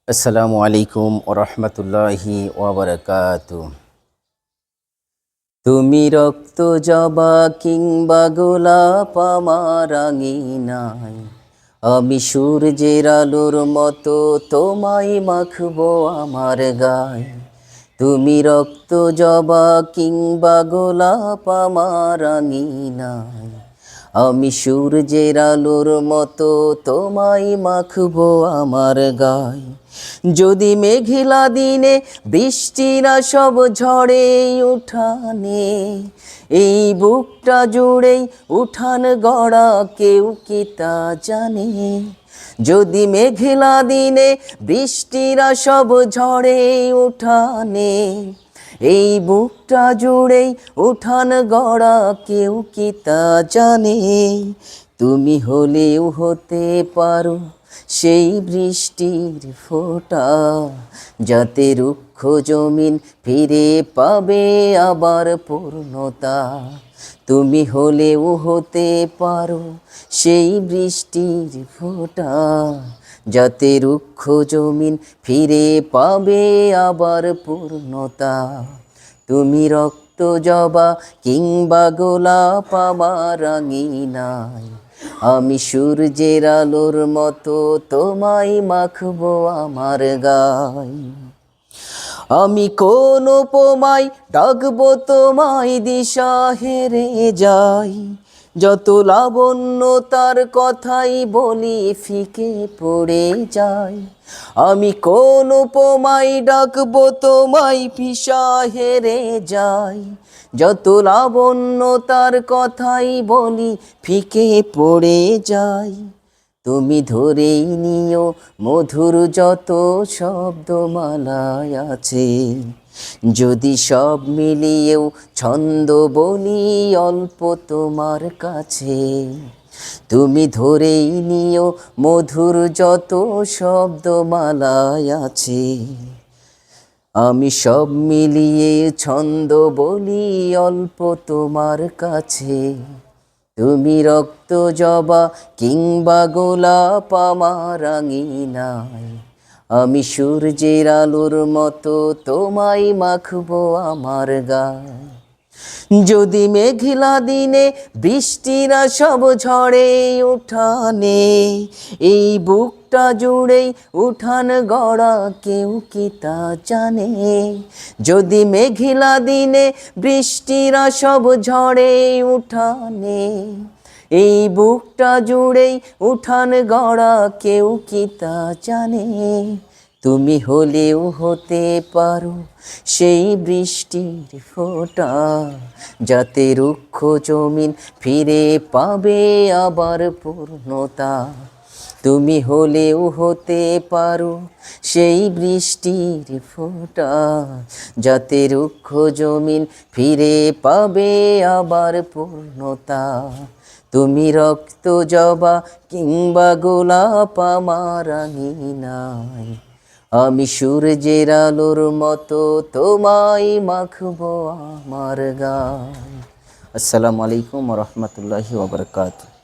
আসসালামু আলাইকুম ওরহমতুল্লাহি ওয়াবারাকাতু। তুমি রক্ত জবা কিংবা গোলাপ আমার আঙিনায়, আমি সূর্যের আলোর মতো তোমায় মাখবো আমার গায়ে। তুমি রক্ত জবা কিংবা গোলাপ আমার আঙিনায়, আমি সূর্যের আলোর মতো তোমায় মাখবো আমার গায়ে। যদি মেঘলা দিনে বৃষ্টিরা সব ঝড়ে উঠানে, এই বুকটা জুড়েই উঠান গড়া কেউ কি তা জানে। যদি মেঘলা দিনে বৃষ্টিরা সব ঝড়ে উঠানে, এই বুকটা জুড়েই উঠান গড়া কেউ কি তা জানে। তুমি হলেও হতে পারো সেই বৃষ্টির ফোঁটা, যাতে রুক্ষ জমিন ফিরে পাবে আবার পূর্ণতা। তুমি হলেও হতে পারো সেই বৃষ্টির ফোঁটা, যাতে রুক্ষ জমিন ফিরে পাবে আবার পূর্ণতা। তুমি রক্ত জবা কিংবা গোলাপ আমার আঙিনায়, আমি সূর্যের আলোর মতো তোমায় মাখবো আমার গায়ে। আমি কোন উপমায় ডাকবো তোমায় দিশা হেরে যাই, যত লাবণ্য তার কথাই বলি ফিকে পড়ে যায়। আমি কোন উপমায় ডাকবো তোমায় দিশা হেরে যাই, যত লাবণ্য তার কথাই বলি ফিকে পড়ে যায়। তুমি ধরেই নিও মধুর যত শব্দমালায় আছে, যদি সব মিলিয়েও ছন্দ বলি অল্প তোমার কাছে। তুমি ধরেই নিও মধুর যত শব্দমালায় আছে, আমি সব মিলিয়ে ছন্দ বলি অল্প তোমার কাছে। তুমি রক্ত জবা কিংবা গোলাপ আমার আঙিনায়, আমি সূর্যের আলোর মতো তোমায় মাখবো আমার গায়ে। যদি মেঘলা দিনে বৃষ্টিরা সব ঝড়ে উঠানে, এই বুকটা জুড়েই উঠান গড়া কেউ কি তা জানে। যদি মেঘলা দিনে বৃষ্টিরা সব ঝড়ে উঠানে, এই বুকটা জুড়েই উঠান গড়া কেউ কি তা জানে। তুমি হলেও হতে পারো সেই বৃষ্টির ফোঁটা, যাতে রুক্ষ জমিন ফিরে পাবে আবার পূর্ণতা। তুমি হলেও হতে পারো সেই বৃষ্টির ফোঁটা, যাতে রুক্ষ জমিন ফিরে পাবে আবার পূর্ণতা। তুমি রক্ত জবা কিংবা গোলাপ আমার আঙিনায়, আমি সূর্যের আলোর মতো তোমায় মাখবো আমার গায়ে। আসসালামু আলাইকুম ওয়া রাহমাতুল্লাহি ওয়া বারাকাতুহু।